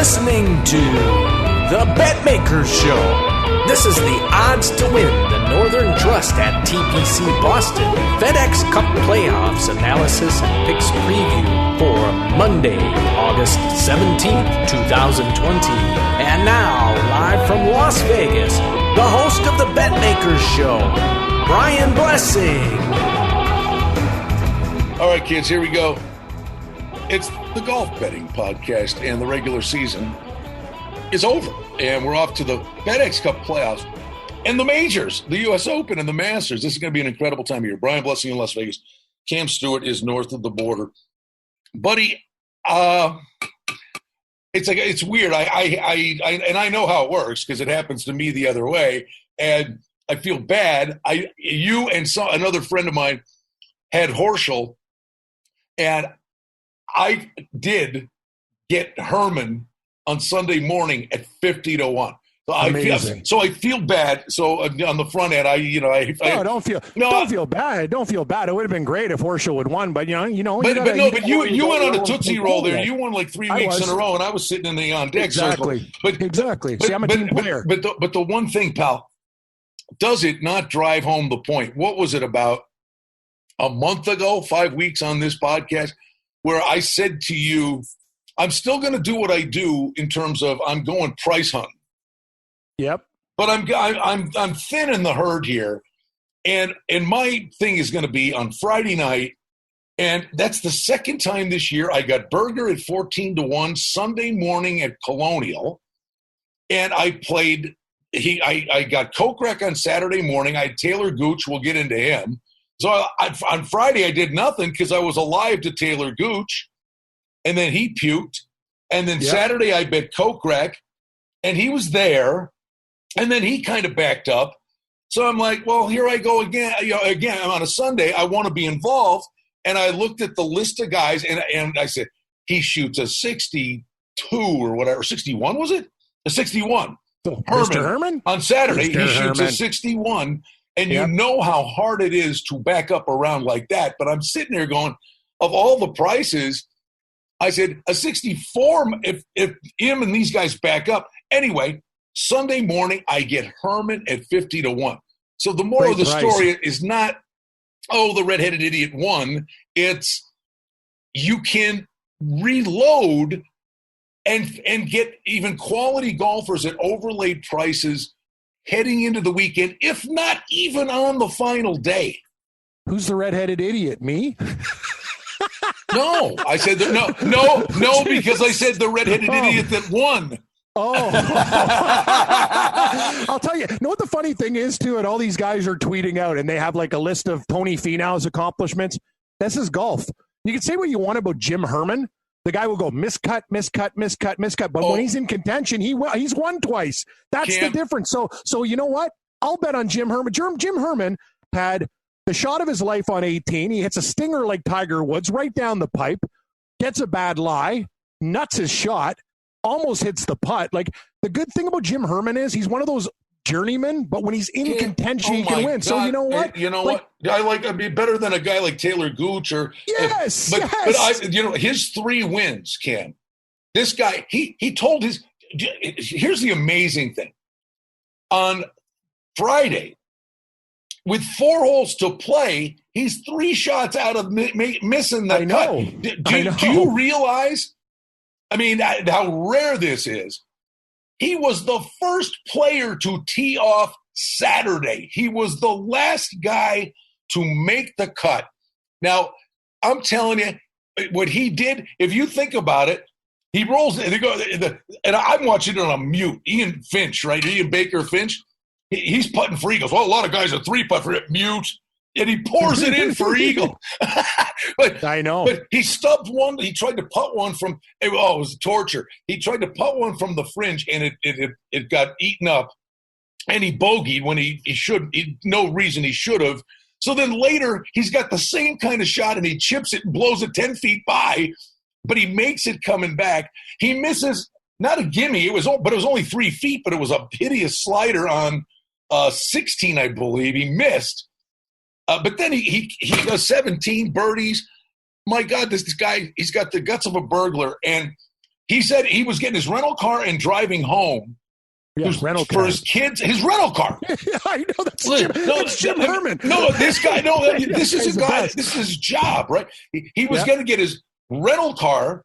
listening to the Betmaker Show. This is the odds to win the Northern Trust at TPC Boston FedEx Cup Playoffs analysis and picks preview for Monday, August 17th, 2020. And now, live from Las Vegas, the host of the Betmaker Show, Brian Blessing. All right, kids, here we go. It's the golf betting podcast, and the regular season is over. And we're off to the FedEx Cup Playoffs and the majors, the U.S. Open and the Masters. This is going to be an incredible time of year. Brian Blessing in Las Vegas. Cam Stewart is north of the border. Buddy, it's weird. I know how it works because it happens to me the other way, and I feel bad. You and another friend of mine had Horschel, and I did get Herman on Sunday morning at 50-1. So I feel bad. So on the front end, don't feel bad. Don't feel bad. It would have been great if Horschel would won, but you went on a Tootsie Roll there. You won like 3 weeks in a row, and I was sitting in the on deck circle. Exactly. See, I'm a team player. But the one thing, pal, does it not drive home the point? What was it about a month ago, 5 weeks on this podcast, where I said to you, I'm still going to do what I do in terms of I'm going price hunting. Yep. But I'm thin in the herd here, and my thing is going to be on Friday night, and that's the second time this year I got Berger at 14-1 Sunday morning at Colonial, and I played. I got Kokrak on Saturday morning. I had Taylor Gooch. We'll get into him. So on Friday I did nothing because I was alive to Taylor Gooch. And then he puked. And then Saturday I bet Kokrak, and he was there. And then he kind of backed up. So I'm like, well, here I go again. Again, I'm on a Sunday. I want to be involved. And I looked at the list of guys, and I said, he shoots a 62 or whatever. 61, was it? A 61. So, Mr. Herman? On Saturday, Mr. he shoots Herman. a 61. And you know how hard it is to back up around like that. But I'm sitting there going, of all the prices, I said, a 64, if him and these guys back up. Anyway, Sunday morning, I get Herman at 50-1. So the moral of the story is not, the redheaded idiot won. It's you can reload and get even quality golfers at overlaid prices heading into the weekend, if not even on the final day. Who's the redheaded idiot? Me? No, I said no, because I said the redheaded idiot that won. Oh, I'll tell you. Know what the funny thing is too? And all these guys are tweeting out, and they have like a list of Tony Finau's accomplishments. This is golf. You can say what you want about Jim Herman. The guy will go miscut. But when he's in contention, he's won twice. That's the difference. So you know what? I'll bet on Jim Herman. Jim Herman had the shot of his life on 18. He hits a stinger like Tiger Woods right down the pipe, gets a bad lie, nuts his shot, almost hits the putt. Like, the good thing about Jim Herman is he's one of those journeymen, but when he's in contention, he can win. God. So you know what? I'd be better than a guy like Taylor Gooch or But his 3 wins, Cam. This guy, he told his. Here's the amazing thing. On Friday, with 4 holes to play, he's 3 shots out of missing the cut. Do you realize? I mean, how rare this is. He was the first player to tee off Saturday. He was the last guy to make the cut. Now, I'm telling you, what he did, if you think about it, he rolls, and I'm watching it on a mute. Ian Finch, right? Ian Baker Finch. He's putting for eagles. Well, a lot of guys are 3-putt for it, mute. And he pours it in for eagle. But I know. But he stubbed one. He tried to putt one from. It was torture. He tried to putt one from the fringe, and it got eaten up. And he bogeyed when he should. No reason he should have. So then later he's got the same kind of shot, and he chips it and blows it 10 feet by. But he makes it coming back. He misses not a gimme. It was only 3 feet, but it was a hideous slider on 16, I believe. He missed. But then he does 17 birdies. My God, this guy, he's got the guts of a burglar. And He said he was getting his rental car and driving home. Yeah, rental car. For his kids, his rental car. I know that's Jim Herman. No, this guy. No, this is a guy. This is his job, right? He was going to get his rental car,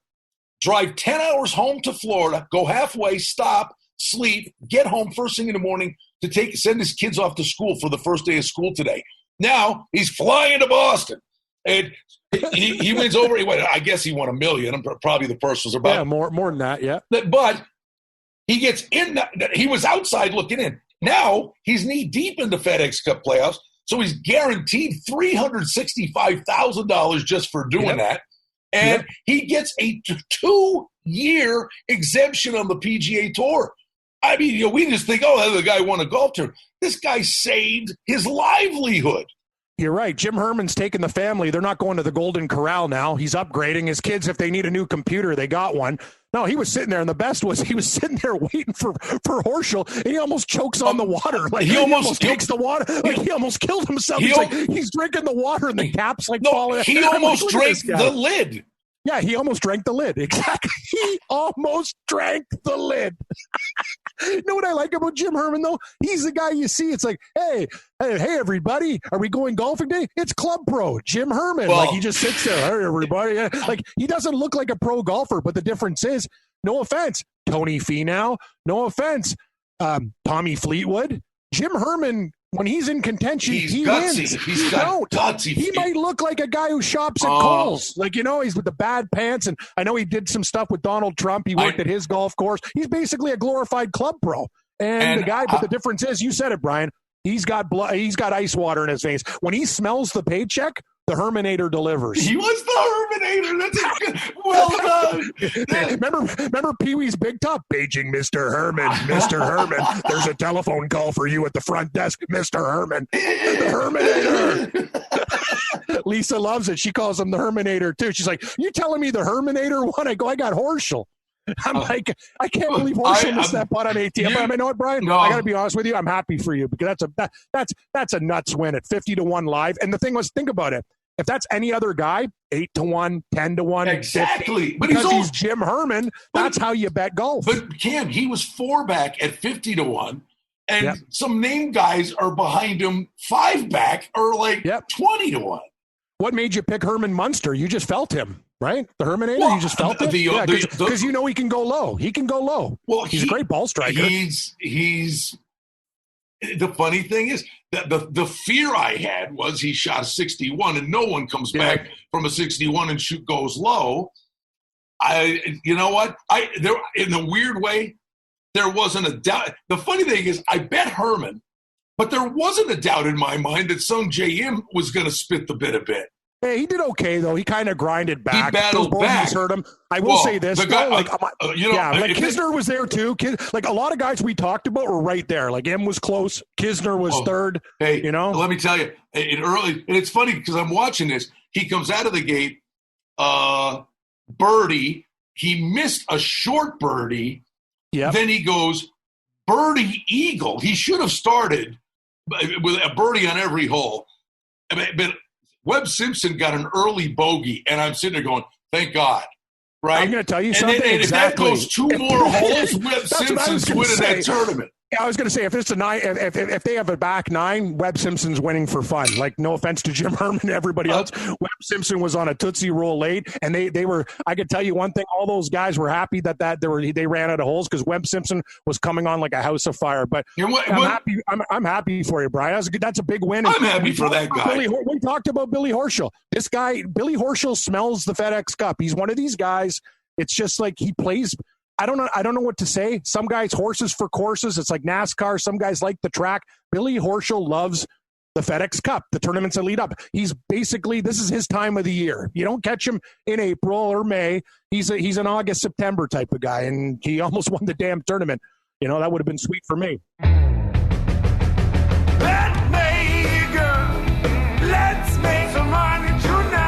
drive 10 hours home to Florida, go halfway, stop, sleep, get home first thing in the morning to send his kids off to school for the first day of school today. Now he's flying to Boston, and he wins over. I guess he won $1 million. Probably the purse was about more than that. Yeah, but. He gets in. He was outside looking in. Now he's knee deep in the FedEx Cup playoffs, so he's guaranteed $365,000 just for doing that, and he gets a 2-year exemption on the PGA Tour. I mean, we just think, the guy won a golf tour. This guy saved his livelihood. You're right. Jim Herman's taking the family. They're not going to the Golden Corral now. He's upgrading his kids. If they need a new computer, they got one. No, he was sitting there, and the best was he was sitting there waiting for Horschel, and he almost chokes on the water. Like he almost takes the water. Like he almost killed himself. He's drinking the water, and the cap's falling. He almost drank the lid. Yeah, he almost drank the lid. Exactly. He almost drank the lid. You know what I like about Jim Herman, though? He's the guy you see. It's like, hey, everybody, are we going golfing today? It's Club Pro, Jim Herman. Well, he just sits there. Hey, everybody. Like, he doesn't look like a pro golfer, but the difference is, no offense, Tony Finau. No offense, Tommy Fleetwood. Jim Herman, when he's in contention, he wins. He's got gutsy. He might look like a guy who shops at Kohl's. Like, he's with the bad pants. And I know he did some stuff with Donald Trump. He worked at his golf course. He's basically a glorified club pro. And the guy, but the difference is, you said it, Brian, he's got blood, he's got ice water in his veins. When he smells the paycheck, the Herminator delivers. He was the Herminator. That's good. Well done. Remember Pee-wee's Big Top? Paging Mr. Herman. Mr. Herman. There's a telephone call for you at the front desk, Mr. Herman. The Herminator. Lisa loves it. She calls him the Herminator, too. She's like, you telling me the Herminator won? I go, I got Horschel. I'm like, I can't believe Horschel missed that putt on ATM. But I know what, Brian? No. I got to be honest with you. I'm happy for you because that's a nuts win at 50-1 live. And the thing was, think about it. If that's any other guy, 8-1, 10-1, exactly. 50, but he's Jim Herman. That's how you bet golf. But Cam, he was 4 back at 50-1, and some name guys are behind him 5 back or 20-1. What made you pick Herman Munster? You just felt him, right? The Herminator. You just felt it because he can go low. He can go low. Well, he's a great ball striker. He's. The funny thing is that the fear I had was he shot a 61 and no one comes back from a 61 and goes low. You know what? There in a weird way, there wasn't a doubt. The funny thing is I bet Herman, but there wasn't a doubt in my mind that Sung J M was going to spit the bit a bit. Hey, he did okay, though. He kind of grinded back. He battled back. Hurt him. I will say this. Kisner was there, too. Like, a lot of guys we talked about were right there. Like, M was close. Kisner was third. Hey, let me tell you. And it's funny because I'm watching this. He comes out of the gate, birdie. He missed a short birdie. Yeah. Then he goes, birdie eagle. He should have started with a birdie on every hole. But Webb Simpson got an early bogey, and I'm sitting there going, thank God. Right? I'm going to tell you something. And if that goes 2 more holes, Webb Simpson's winning that tournament. Yeah, I was going to say, if it's a 9, if they have a back 9, Webb Simpson's winning for fun. Like, no offense to Jim Herman and everybody else. Webb Simpson was on a Tootsie Roll late, and they were. I could tell you one thing: all those guys were happy that they ran out of holes because Webb Simpson was coming on like a house of fire. But I'm happy for you, Brian. That's a big win. I'm happy for that guy. We talked about Billy Horschel. This guy, Billy Horschel, smells the FedEx Cup. He's one of these guys. It's just like he plays. I don't know what to say. Some guys horses for courses. It's like NASCAR. Some guys like the track. Billy Horschel loves the FedEx Cup, the tournaments that lead up. He's basically, this is his time of the year. You don't catch him in April or May. He's an August, September type of guy, and he almost won the damn tournament. That would have been sweet for me. Let's make some money tonight.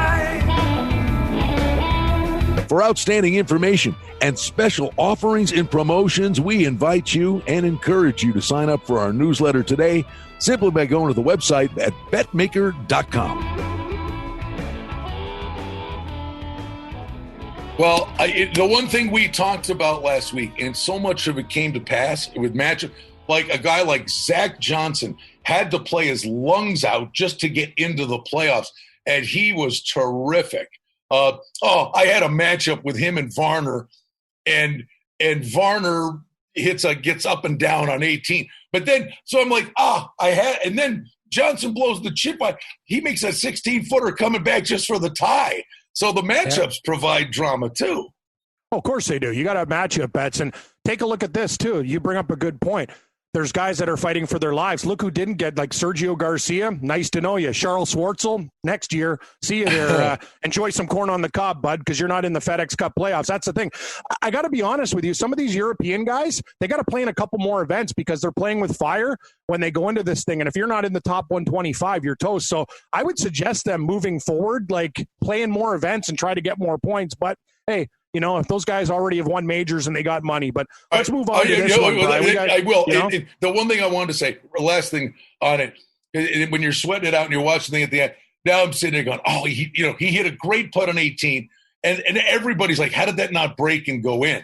For outstanding information and special offerings and promotions, we invite you and encourage you to sign up for our newsletter today simply by going to the website at betmaker.com. Well, the one thing we talked about last week, and so much of it came to pass with matchup, like a guy like Zach Johnson had to play his lungs out just to get into the playoffs, and he was terrific. I had a matchup with him and Varner, and Varner gets up and down on 18. But then, so I'm like, and then Johnson blows the chip on. He makes a 16-footer coming back just for the tie. So the matchups provide drama too. Oh, of course they do. You got to have matchup bets. And take a look at this too. You bring up a good point. There's guys that are fighting for their lives. Look who didn't get, like Sergio Garcia. Nice to know you. Charles Schwartzel, next year. See you there. Enjoy some corn on the cob, bud, because you're not in the FedEx Cup playoffs. That's the thing. I got to be honest with you. Some of these European guys, they got to play in a couple more events because they're playing with fire when they go into this thing. And if you're not in the top 125, you're toast. So I would suggest them moving forward, like playing more events and try to get more points. But, hey, you know, if those guys already have won majors and they got money. But let's move on to this one. I will. The one thing I wanted to say, last thing on it, when you're sweating it out and you're watching the thing at the end, now I'm sitting there going, he hit a great putt on 18. And everybody's like, how did that not break and go in?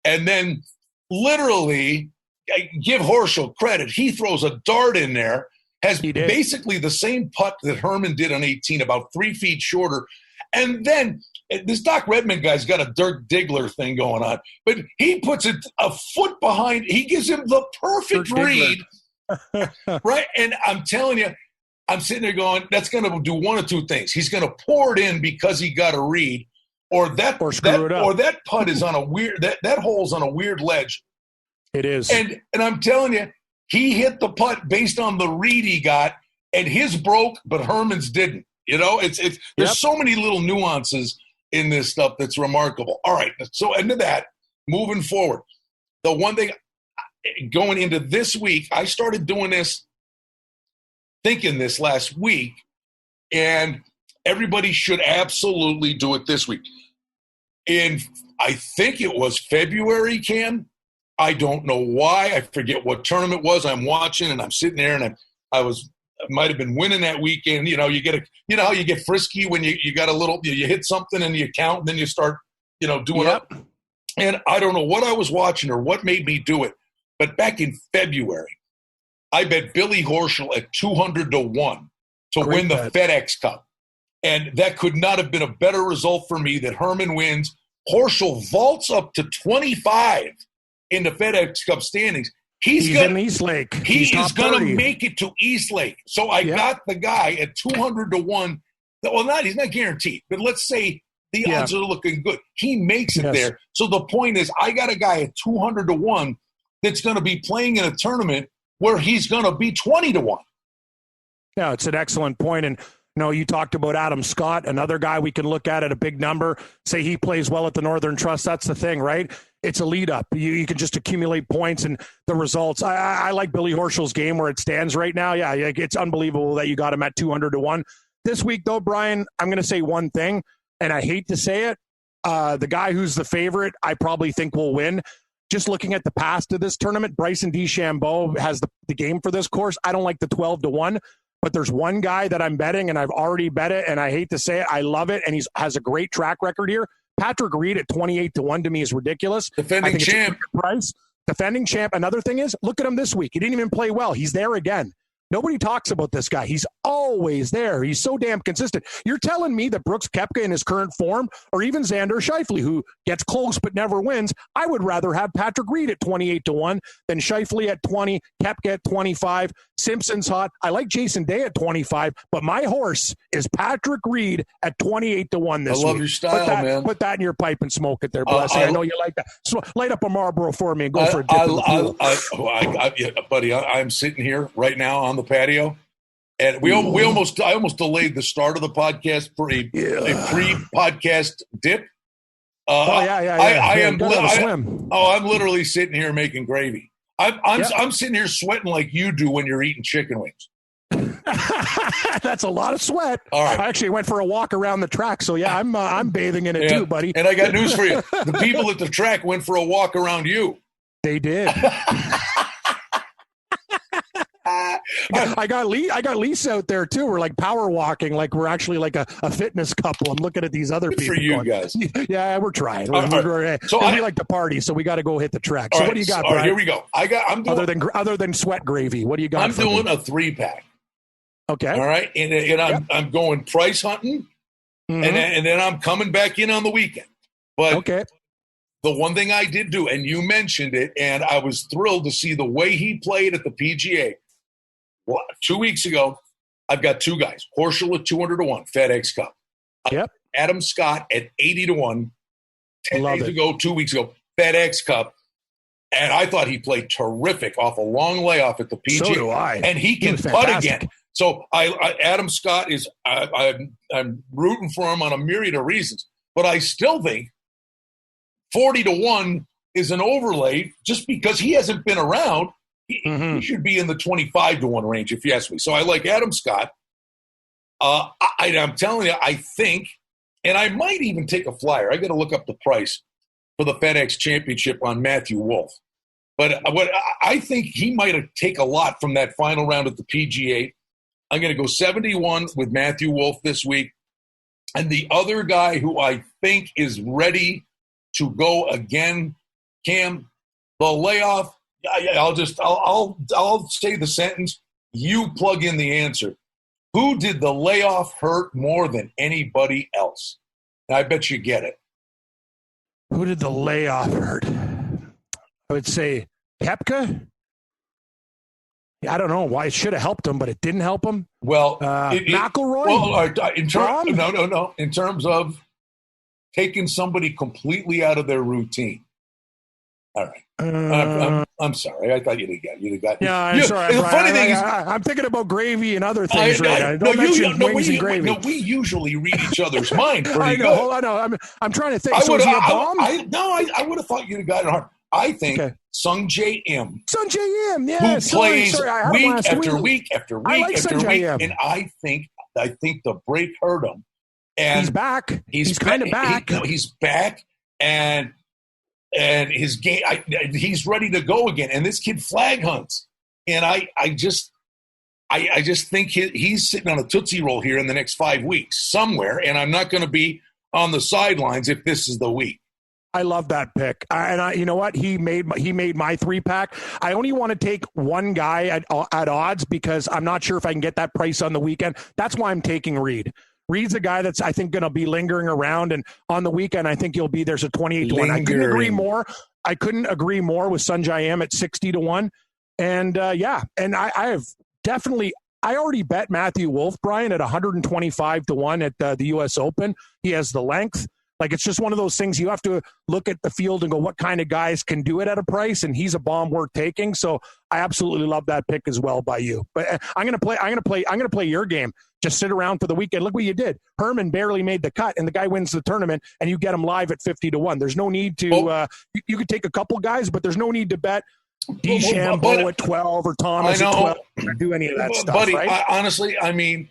And then literally, I give Horschel credit. He throws a dart in there, has basically the same putt that Herman did on 18, about 3 feet shorter. And then this Doc Redman guy's got a Dirk Diggler thing going on, but he puts it a foot behind. He gives him the perfect read, right? And I'm telling you, I'm sitting there going, that's going to do one of two things. He's going to pour it in because he got a read, or that putt is on a weird that hole's on a weird ledge. It is, and I'm telling you, he hit the putt based on the read he got, and his broke, but Herman's didn't. You know, there's so many little nuances in this stuff that's remarkable. All right, so into that, moving forward, the one thing going into this week, I started doing this, thinking this last week, and everybody should absolutely do it this week. I think it was February, Cam. I don't know why. I forget what tournament it was. I'm watching, and I'm sitting there, and I might have been winning that weekend. You know, how you get frisky when you got a little, you hit something and you count, and then you start, doing up. And I don't know what I was watching or what made me do it. But back in February, I bet Billy Horschel at 200-1 to win the FedEx Cup. And that could not have been a better result for me that Herman wins. Horschel vaults up to 25 in the FedEx Cup standings. He's in East Lake. He is going to make it to East Lake. So I got the guy at 200-1. Well, he's not guaranteed, but let's say the odds are looking good. He makes it there. So the point is, I got a guy at 200-1 that's going to be playing in a tournament where he's going to be 20-1. Yeah, it's an excellent point. And you talked about Adam Scott, another guy we can look at a big number, say he plays well at the Northern Trust. That's the thing, right? It's a lead up. You can just accumulate points and the results. I like Billy Horschel's game where it stands right now. Yeah, it's unbelievable that you got him at 200-1. This week, though, Brian, I'm going to say one thing, and I hate to say it. The guy who's the favorite, I probably think will win. Just looking at the past of this tournament, Bryson DeChambeau has the game for this course. I don't like the 12-1. But there's one guy that I'm betting, and I've already bet it, and I hate to say it, I love it, and he has a great track record here. Patrick Reed at 28-1 to me is ridiculous. Defending champ. Price. Defending champ. Another thing is, look at him this week. He didn't even play well. He's there again. Nobody talks about this guy. He's always there. He's so damn consistent. You're telling me that Brooks Koepka in his current form, or even Xander Schauffele, who gets close but never wins, I would rather have Patrick Reed at 28-1 than Schauffele at 20, Koepka at 25, Simpson's hot. I like Jason Day at 25, but my horse is Patrick Reed at 28-1 this week. I love your style, man. Put that in your pipe and smoke it there, Blessing. I know you like that. So light up a Marlboro for me and go for a dip in the pool. Buddy, I'm sitting here right now on the patio, and I almost delayed the start of the podcast for a pre-podcast dip. I'm literally sitting here making gravy. I'm sitting here sweating like you do when you're eating chicken wings. That's a lot of sweat. All right. I actually went for a walk around the track, so I'm bathing in it too, buddy. And I got news for you: the people at the track went for a walk around you. They did. I got Lisa out there too. We're like power walking, like we're actually like a fitness couple. I'm looking at these other Good people. for you going, guys. Yeah, we're trying. So we like to party, so we got to go hit the track. So what do you got, All right, Brian? here we go. I'm doing, other than sweat gravy. What do you got? I'm doing a 3-pack. Okay. All right, and I'm going price hunting, and then I'm coming back in on the weekend. But okay. The one thing I did do, and you mentioned it, and I was thrilled to see the way he played at the PGA. Well, 2 weeks ago, I've got two guys. Horschel at 200-1, FedEx Cup. Yep. Adam Scott at 80-1, 10 Love days it. ago, 2 weeks ago, FedEx Cup. And I thought he played terrific off a long layoff at the PGA. So do I. And he can putt again. So Adam Scott is I'm rooting for him on a myriad of reasons. But I still think 40-1 is an overlay just because he hasn't been around. He should be in the 25-1 range, if you ask me. So I like Adam Scott. I'm telling you, I think, and I might even take a flyer. I got to look up the price for the FedEx Championship on Matthew Wolff. But what I think he might take a lot from that final round at the PGA. I'm going to go 71 with Matthew Wolff this week. And the other guy who I think is ready to go again, Cam, the layoff. I'll say the sentence. You plug in the answer. Who did the layoff hurt more than anybody else? I bet you get it. Who did the layoff hurt? I would say Koepka. I don't know why it should have helped him, but it didn't help him. Well, McIlroy. No. In terms of taking somebody completely out of their routine. All right. I'm sorry. I thought you'd have got. Yeah, I'm sorry. The funny thing is, I'm thinking about gravy and other things. We usually read each other's mind pretty I know. good. Hold on. I'm trying to think. I would have thought you'd have gotten hard. I think Sung J M. Yeah, who plays week after week after week like after week, and I think the break hurt him. And he's back. He's kind of back. He's back, and his game. He's ready to go again. And this kid flag hunts, and I just think he's sitting on a Tootsie Roll here in the next 5 weeks somewhere, and I'm not going to be on the sidelines if this is the week. I love that pick, and you know what? He made my 3-pack. I only want to take one guy at odds because I'm not sure if I can get that price on the weekend. That's why I'm taking Reed. Reed's a guy that's I think going to be lingering around, and on the weekend I think he'll be there's a 28-1. I couldn't agree more. I couldn't agree more with Sanjay M at 60-1, and and I have definitely. I already bet Matthew Wolff, Brian, at 125-1 at the U.S. Open. He has the length. Like, it's just one of those things you have to look at the field and go, what kind of guys can do it at a price? And he's a bomb worth taking. So I absolutely love that pick as well by you. But I'm going to play your game. Just sit around for the weekend. Look what you did. Herman barely made the cut, and the guy wins the tournament, and you get him live at 50-1. There's no need to. You could take a couple guys, but there's no need to bet DeChambeau at 12 or Thomas at 12 or do any of that stuff. Buddy, right? Honestly, I mean,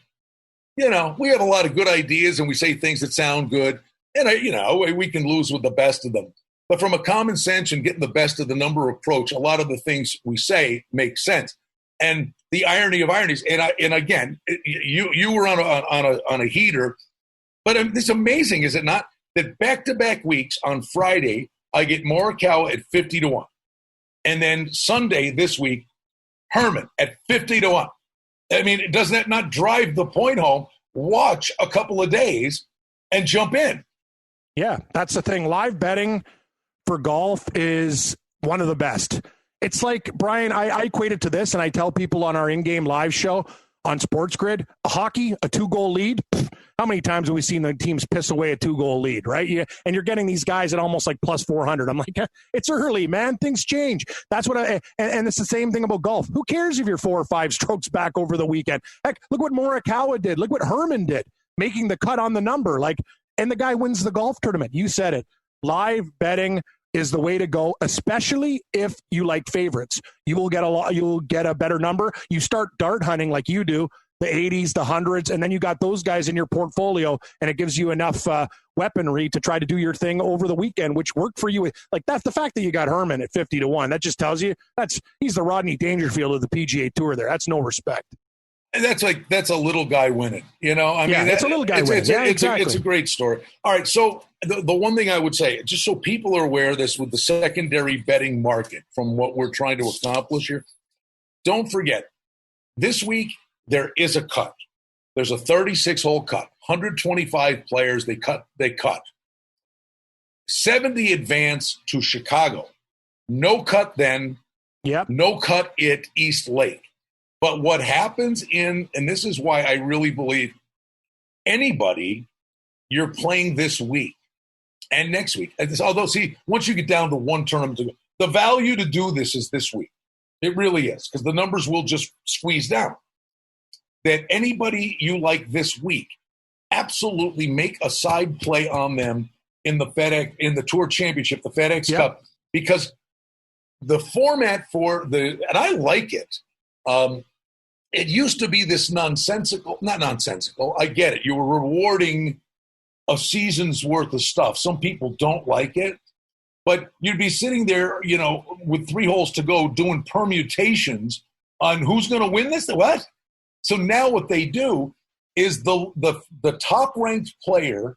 we have a lot of good ideas, and we say things that sound good. And, we can lose with the best of them. But from a common sense and getting the best of the number approach, a lot of the things we say make sense. And the irony of ironies, and again, you were on a heater, but it's amazing, is it not, that back-to-back weeks on Friday, I get Morikawa at 50-1. And then Sunday this week, Herman at 50-1. I mean, doesn't that not drive the point home? Watch a couple of days and jump in. Yeah, that's the thing. Live betting for golf is one of the best. It's like, Brian, I equate it to this, and I tell people on our in-game live show on Sports Grid, hockey, a 2-goal lead. How many times have we seen the teams piss away a 2-goal lead, right? And you're getting these guys at almost like plus 400. I'm like, it's early, man. Things change. That's what and it's the same thing about golf. Who cares if you're 4 or 5 strokes back over the weekend? Heck, look what Morikawa did. Look what Herman did, making the cut on the number. And the guy wins the golf tournament. You said it. Live betting is the way to go, especially if you like favorites. You'll get a better number. You start dart hunting like you do. the 80s, the 100s, and then you got those guys in your portfolio, and it gives you enough weaponry to try to do your thing over the weekend, which worked for you. Like, that's the fact that you got Herman at 50-1. That just tells you he's the Rodney Dangerfield of the PGA Tour there. That's no respect. And that's a little guy winning, you know? I mean, it's a little guy winning. It's a great story. All right, so the one thing I would say, just so people are aware of this with the secondary betting market from what we're trying to accomplish here, don't forget, this week there is a cut. There's a 36-hole cut, 125 players, they cut. 70 advance to Chicago. No cut then, no cut at East Lake. But what happens and this is why I really believe anybody you're playing this week and next week, although, see, once you get down to one tournament, the value to do this is this week. It really is, because the numbers will just squeeze down. That anybody you like this week, absolutely make a side play on them in the Tour Championship, the FedEx Cup, because the format and I like it. It used to be this not nonsensical. I get it. You were rewarding a season's worth of stuff. Some people don't like it, but you'd be sitting there, you know, with 3 holes to go doing permutations on who's going to win this. What? So now what they do is the top ranked player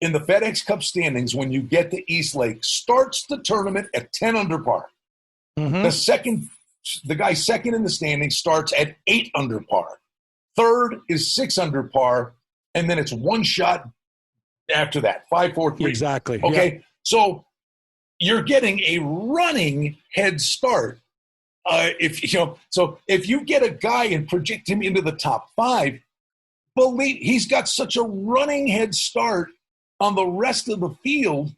in the FedEx Cup standings when you get to East Lake starts the tournament at 10 under par. Mm-hmm. The guy second in the standings starts at 8 under par. Third is 6 under par, and then it's one shot after that, 5, 4, 3. Exactly. Okay, yeah. So you're getting a running head start. If you get a guy and project him into the top 5, believe he's got such a running head start on the rest of the field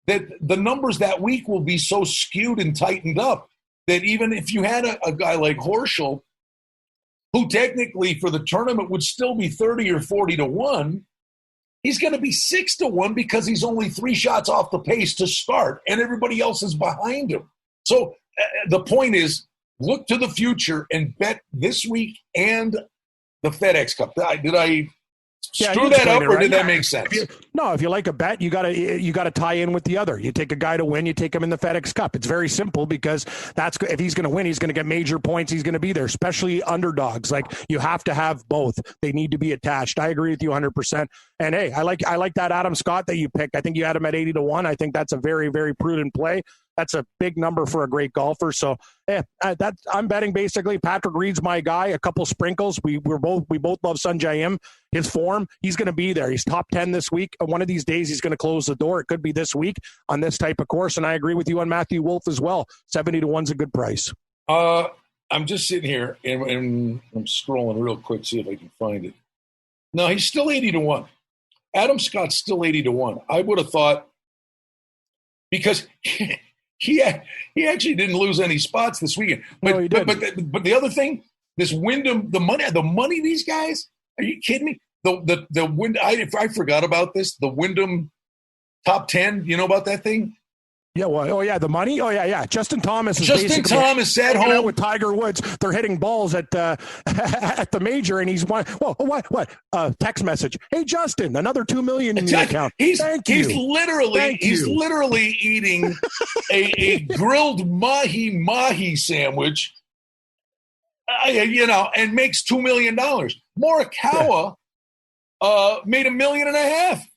that the numbers that week will be so skewed and tightened up that even if you had a guy like Horschel, who technically for the tournament would still be 30 or 40-1, he's going to be 6-1 because he's only 3 shots off the pace to start, and everybody else is behind him. So the point is, look to the future and bet this week and the FedEx Cup. Did I screw that up, or did that make sense? If you like a bet, you gotta tie in with the other. You take a guy to win, you take him in the FedEx Cup. It's very simple, because if he's going to win, he's going to get major points. He's going to be there, especially underdogs. Like, you have to have both. They need to be attached. I agree with you 100%. And hey, I like that Adam Scott that you picked. I think you had him at 80-1. I think that's a very, very prudent play. That's a big number for a great golfer. So, I'm betting basically. Patrick Reed's my guy. A couple sprinkles. We both love Sanjay Im. His form, he's going to be there. He's top 10 this week. One of these days, he's going to close the door. It could be this week on this type of course. And I agree with you on Matthew Wolff as well. 70-1's a good price. I'm just sitting here and I'm scrolling real quick, see if I can find it. No, he's still 80-1. Adam Scott's still 80-1. I would have thought, because he actually didn't lose any spots this weekend. But, no, he didn't. But the other thing, this Wyndham, the money these guys, are you kidding me? I forgot about this. The Wyndham top 10, you know about that thing? Yeah, the money. Justin Thomas at home with Tiger Woods. They're hitting balls at the major, and he's won. Well, what? Text message. Hey, Justin, another $2 million in your account. He's literally eating a grilled mahi sandwich, and makes $2 million. Morikawa made $1.5 million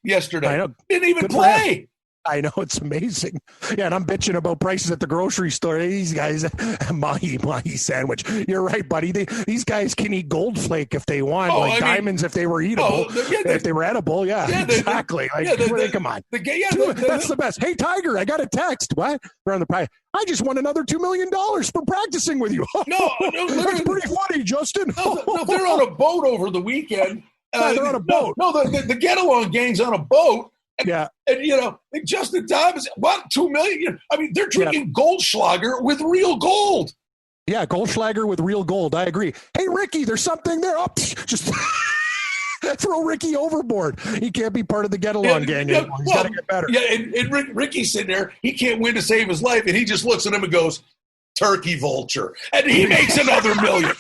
yesterday. I know. Didn't even play. I know, it's amazing. Yeah, and I'm bitching about prices at the grocery store. These guys, mahi sandwich. You're right, buddy. These guys can eat gold flake if they want, diamonds if they were eatable. If they were edible, exactly. Come on. That's the best. Hey, Tiger, I got a text. What? We're on the price. I just won another $2 million for practicing with you. No, that's pretty funny, Justin. No, they're on a boat over the weekend. They're on a boat. No, the get-along gang's on a boat. And Justin Thomas, what, $2 million? I mean, they're drinking Goldschlager with real gold. Yeah, Goldschlager with real gold. I agree. Hey, Ricky, there's something there. Oh, just throw Ricky overboard. He can't be part of the get-along gang anymore. He's got to get better. Yeah, and Ricky's sitting there. He can't win to save his life, and he just looks at him and goes, "Turkey vulture," and he makes another $1 million.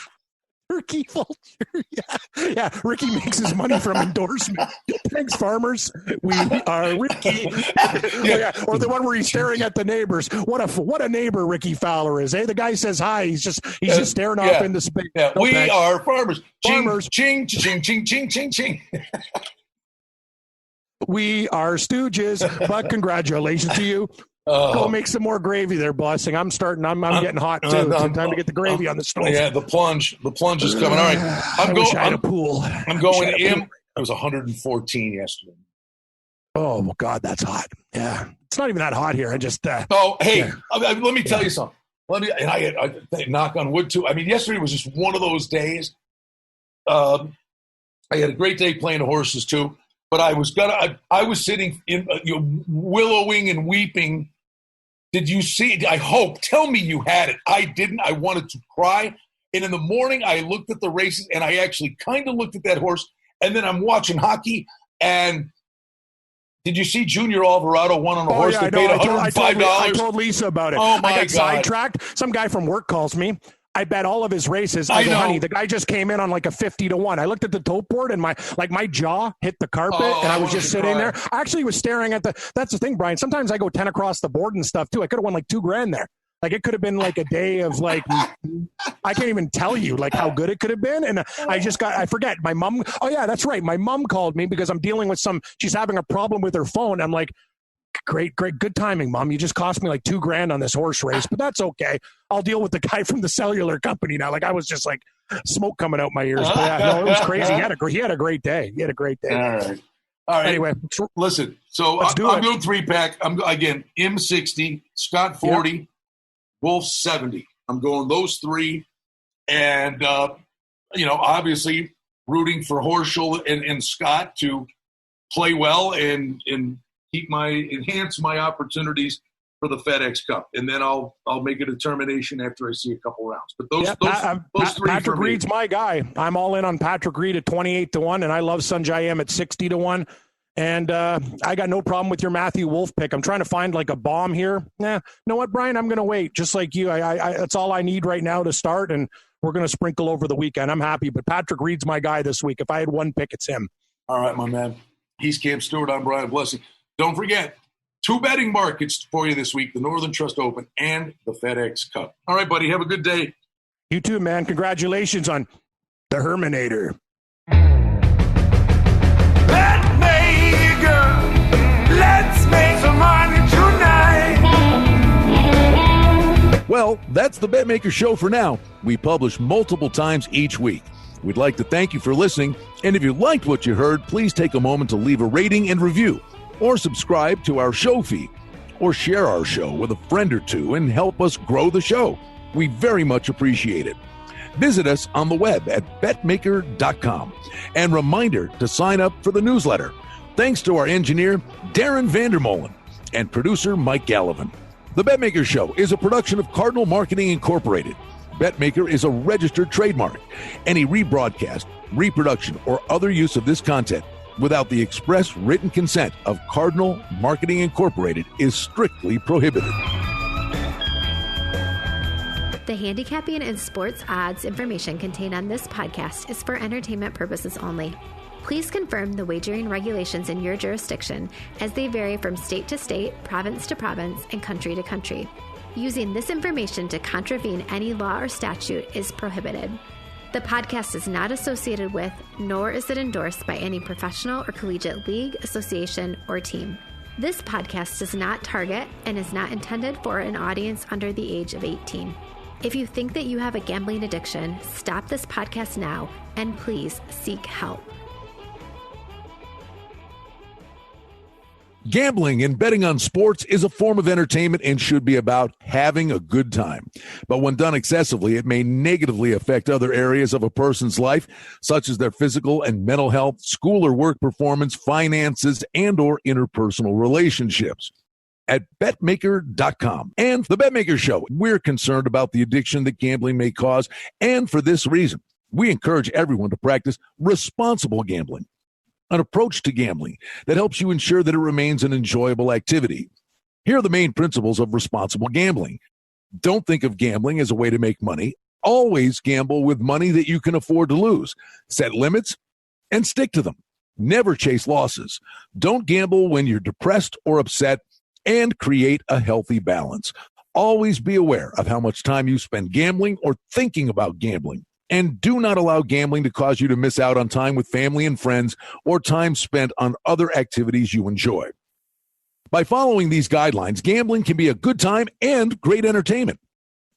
Ricky Vulture. Yeah. Ricky makes his money from endorsement. Thanks, farmers. We are Ricky. Or the one where he's staring at the neighbors. What a neighbor Ricky Fowler is. The guy says hi. He's just staring off into space. Yeah. No, we are farmers. Farmers. Ching, ching, ching, ching, ching, ching. We are stooges, but congratulations to you. Go make some more gravy there, Blessing. I'm getting hot too. It's time to get the gravy on the stove. Yeah, the plunge is coming. All right, I had a pool. I'm going in. It was 114 yesterday. Oh God, that's hot. Yeah, it's not even that hot here. I just. Let me tell you something. I knock on wood too. I mean, yesterday was just one of those days. I had a great day playing the horses too, but I was sitting in willowing and weeping. Did you see? I hope. Tell me you had it. I didn't. I wanted to cry. And in the morning, I looked at the races, and I actually kind of looked at that horse. And then I'm watching hockey. And did you see Junior Alvarado won on a horse that paid $105? I told Lisa about it. Oh, my I got God. sidetracked. Some guy from work calls me. I bet all of his races. I go, honey, the guy just came in on like a 50-1. I looked at the tote board and my jaw hit the carpet and I was just sitting there. I actually was staring at that's the thing, Brian. Sometimes I go 10 across the board and stuff too. I could have won like $2,000 there. Like it could have been like a day of like, I can't even tell you like how good it could have been. And I forget my mom. Oh yeah, that's right. My mom called me because I'm dealing with she's having a problem with her phone. I'm like, Great, good timing, Mom. You just cost me like $2,000 on this horse race, but that's okay. I'll deal with the guy from the cellular company now. Like I was just like smoke coming out my ears. But yeah, no, it was crazy. He had a great day. All right. Anyway, listen. So I'm doing 3-pack. I'm again M60, Scott 40, Wolf 70. I'm going those three, and obviously rooting for Horschel and Scott to play well and enhance my opportunities for the FedEx Cup, and then I'll make a determination after I see a couple rounds. But those three. Patrick Reed's my guy. I'm all in on Patrick Reed at 28-1, and I love Sanjay M at 60-1. And I got no problem with your Matthew Wolf pick. I'm trying to find like a bomb here. You know what, Brian? I'm going to wait, just like you. I that's all I need right now to start, and we're going to sprinkle over the weekend. I'm happy, but Patrick Reed's my guy this week. If I had one pick, it's him. All right, my man. He's Cam Stewart. I'm Brian Blessing. Don't forget, 2 betting markets for you this week, the Northern Trust Open and the FedEx Cup. All right, buddy, have a good day. You too, man. Congratulations on the Herminator. Betmaker, let's make some money tonight. Well, that's the Betmaker Show for now. We publish multiple times each week. We'd like to thank you for listening, and if you liked what you heard, please take a moment to leave a rating and review, or subscribe to our show feed, or share our show with a friend or two and help us grow the show. We very much appreciate it. Visit us on the web at betmaker.com. And reminder to sign up for the newsletter. Thanks to our engineer, Darren Vandermolen, and producer, Mike Gallivan. The Betmaker Show is a production of Cardinal Marketing Incorporated. Betmaker is a registered trademark. Any rebroadcast, reproduction, or other use of this content without the express written consent of Cardinal Marketing Incorporated is strictly prohibited. The handicapping and sports odds information contained on this podcast is for entertainment purposes only. Please confirm the wagering regulations in your jurisdiction as they vary from state to state, province to province, and country to country. Using this information to contravene any law or statute is prohibited. The podcast is not associated with, nor is it endorsed by any professional or collegiate league, association, or team. This podcast does not target and is not intended for an audience under the age of 18. If you think that you have a gambling addiction, stop this podcast now and please seek help. Gambling and betting on sports is a form of entertainment and should be about having a good time. But when done excessively, it may negatively affect other areas of a person's life, such as their physical and mental health, school or work performance, finances, and or interpersonal relationships. At Betmaker.com and the Betmaker Show, we're concerned about the addiction that gambling may cause, and for this reason, we encourage everyone to practice responsible gambling. An approach to gambling that helps you ensure that it remains an enjoyable activity. Here are the main principles of responsible gambling. Don't think of gambling as a way to make money. Always gamble with money that you can afford to lose. Set limits and stick to them. Never chase losses. Don't gamble when you're depressed or upset, and create a healthy balance. Always be aware of how much time you spend gambling or thinking about gambling. And do not allow gambling to cause you to miss out on time with family and friends or time spent on other activities you enjoy. By following these guidelines, gambling can be a good time and great entertainment.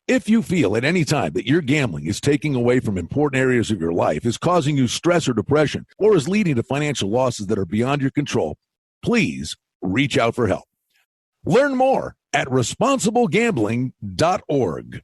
If you feel at any time that your gambling is taking away from important areas of your life, is causing you stress or depression, or is leading to financial losses that are beyond your control, please reach out for help. Learn more at responsiblegambling.org.